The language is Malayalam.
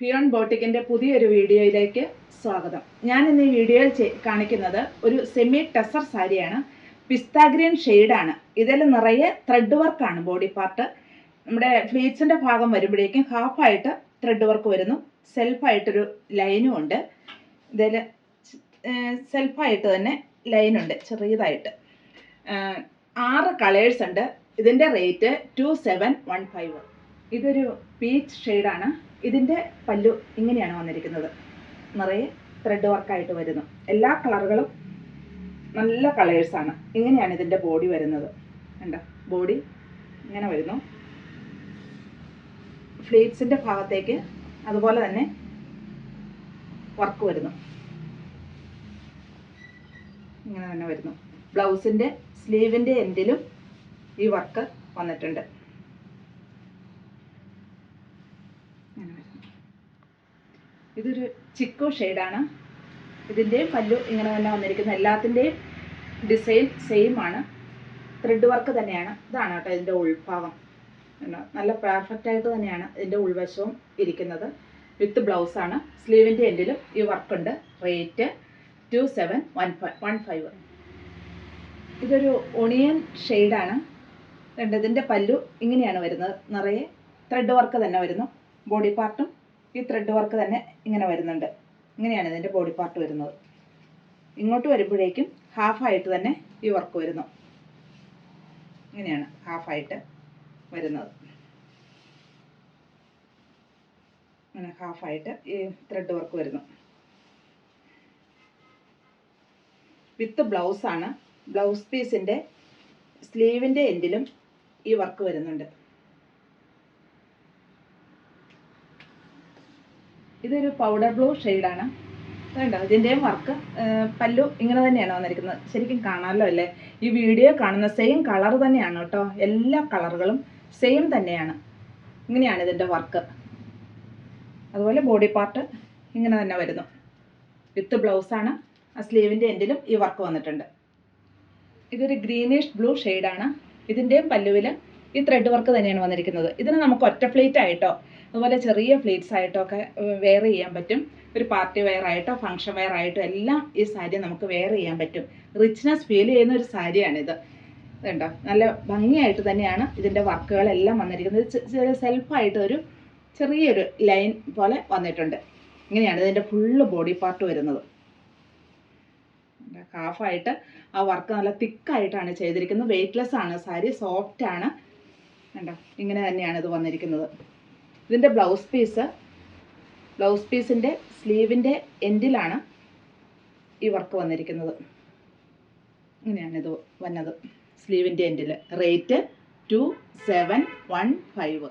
ഫിയോൺ ബോട്ടിക്കിൻ്റെ പുതിയൊരു വീഡിയോയിലേക്ക് സ്വാഗതം. ഞാൻ ഇന്ന് ഈ വീഡിയോയിൽ കാണിക്കുന്നത് ഒരു സെമി ടെസർ സാരിയാണ്. പിസ്ത ഗ്രീൻ ഷെയ്ഡാണ്. ഇതിൽ നിറയെ ത്രെഡ് വർക്കാണ് ബോഡി പാർട്ട്. നമ്മുടെ ഫ്ലീറ്റ്സിൻ്റെ ഭാഗം വരുമ്പോഴേക്കും ഹാഫായിട്ട് ത്രെഡ് വർക്ക് വരുന്നു. സെൽഫായിട്ടൊരു ലൈനും ഉണ്ട്. ഇതിൽ സെൽഫായിട്ട് തന്നെ ലൈനുണ്ട് ചെറിയതായിട്ട്. 6 കളേഴ്സ് ഉണ്ട്. ഇതിൻ്റെ റേറ്റ് 2715. ഇതൊരു പീച്ച് ഷെയ്ഡാണ്. ഇതിൻ്റെ പല്ലു ഇങ്ങനെയാണ് വന്നിരിക്കുന്നത്. നിറയെ ത്രെഡ് വർക്കായിട്ട് വരുന്നു. എല്ലാ കളറുകളും നല്ല കളേഴ്സാണ്. ഇങ്ങനെയാണ് ഇതിൻ്റെ ബോഡി വരുന്നത്. കണ്ടോ, ബോഡി ഇങ്ങനെ വരുന്നു. ഫ്ലീറ്റ്സിൻ്റെ ഭാഗത്തേക്ക് അതുപോലെ തന്നെ വർക്ക് വരുന്നു. ഇങ്ങനെ തന്നെ വരുന്നു. ബ്ലൗസിൻ്റെ സ്ലീവിൻ്റെ എൻഡിലും ഈ വർക്ക് വന്നിട്ടുണ്ട്. ഇതൊരു ചിക്കു ഷെയ്ഡാണ്. ഇതിൻ്റെയും പല്ലു ഇങ്ങനെ തന്നെ വന്നിരിക്കുന്നത്. എല്ലാത്തിൻ്റെയും ഡിസൈൻ സെയിം ആണ്. ത്രെഡ് വർക്ക് തന്നെയാണ്. ഇതാണ് കേട്ടോ ഇതിൻ്റെ ഉൾഭാഗം. നല്ല പെർഫെക്റ്റ് ആയിട്ട് തന്നെയാണ് ഇതിൻ്റെ ഉൾവശവും ഇരിക്കുന്നത്. വിത്ത് ബ്ലൗസാണ്. സ്ലീവിൻ്റെ എൻഡിലും ഈ വർക്കുണ്ട്. റേറ്റ് 2715. ഇതൊരു ഒണിയൻ ഷെയ്ഡാണ്. ഇതിൻ്റെ പല്ലു ഇങ്ങനെയാണ് വരുന്നത്. നിറയെ ത്രെഡ് വർക്ക് തന്നെ വരുന്നു. ബോഡി പാർട്ടും ഈ ത്രെഡ് വർക്ക് തന്നെ ഇങ്ങനെ വരുന്നുണ്ട്. ഇങ്ങനെയാണ് ഇതിൻ്റെ ബോഡി പാർട്ട് വരുന്നത്. ഇങ്ങോട്ട് വരുമ്പോഴേക്കും ഹാഫായിട്ട് തന്നെ ഈ വർക്ക് വരുന്നു. ഇങ്ങനെയാണ് ഹാഫായിട്ട് വരുന്നത്. അങ്ങനെ ഹാഫായിട്ട് ഈ ത്രെഡ് വർക്ക് വരുന്നു. വിത്ത് ബ്ലൗസാണ്. ബ്ലൗസ് പീസിൻ്റെ സ്ലീവിൻ്റെ എൻഡിലും ഈ വർക്ക് വരുന്നുണ്ട്. ഇതൊരു പൗഡർ ബ്ലൂ ഷെയ്ഡാണ്. അതുകൊണ്ടോ ഇതിൻ്റെയും വർക്ക് പല്ലു ഇങ്ങനെ തന്നെയാണ് വന്നിരിക്കുന്നത്. ശരിക്കും കാണാമല്ലോ അല്ലേ? ഈ വീഡിയോ കാണുന്ന സെയിം കളർ തന്നെയാണ് കേട്ടോ. എല്ലാ കളറുകളും സെയിം തന്നെയാണ്. ഇങ്ങനെയാണ് ഇതിൻ്റെ വർക്ക്. അതുപോലെ ബോഡി പാർട്ട് ഇങ്ങനെ തന്നെ വരുന്നു. വിത്ത് ബ്ലൗസാണ്. ആ സ്ലീവിൻ്റെ എൻഡിലും ഈ വർക്ക് വന്നിട്ടുണ്ട്. ഇതൊരു ഗ്രീനിഷ് ബ്ലൂ ഷെയ്ഡാണ്. ഇതിൻ്റെയും പല്ലുവിൽ ഈ ത്രെഡ് വർക്ക് തന്നെയാണ് വന്നിരിക്കുന്നത്. ഇതിന് നമുക്ക് ഒറ്റ ഫ്ലീറ്റ് ആയിട്ടോ അതുപോലെ ചെറിയ ഫ്ലീറ്റ്സ് ആയിട്ടോ ഒക്കെ വെയർ ചെയ്യാൻ പറ്റും. ഒരു പാർട്ടി വെയർ ആയിട്ടോ ഫംഗ്ഷൻ വെയർ ആയിട്ടോ എല്ലാം ഈ സാരി നമുക്ക് വെയർ ചെയ്യാൻ പറ്റും. റിച്ച്നെസ് ഫീൽ ചെയ്യുന്ന ഒരു സാരിയാണിത്. ഇതുണ്ടോ, നല്ല ഭംഗിയായിട്ട് തന്നെയാണ് ഇതിൻ്റെ വർക്കുകളെല്ലാം വന്നിരിക്കുന്നത്. സെൽഫായിട്ട് ഒരു ചെറിയൊരു ലൈൻ പോലെ വന്നിട്ടുണ്ട്. ഇങ്ങനെയാണ് ഇതിൻ്റെ ഫുള്ള് ബോഡി പാർട്ട് വരുന്നത്. ഹാഫായിട്ട് ആ വർക്ക് നല്ല തിക്കായിട്ടാണ് ചെയ്തിരിക്കുന്നത്. വെയ്റ്റ്ലെസ് ആണ് സാരി, സോഫ്റ്റ് ആണ്. കണ്ടോ, ഇങ്ങനെ തന്നെയാണ് ഇത് വന്നിരിക്കുന്നത്. ഇതിൻ്റെ ബ്ലൗസ് പീസിൻ്റെ സ്ലീവിൻ്റെ എൻഡിലാണ് ഈ വർക്ക് വന്നിരിക്കുന്നത്. ഇങ്ങനെയാണ് ഇത് വന്നത് സ്ലീവിൻ്റെ എൻഡിൽ. റേറ്റ് 2715.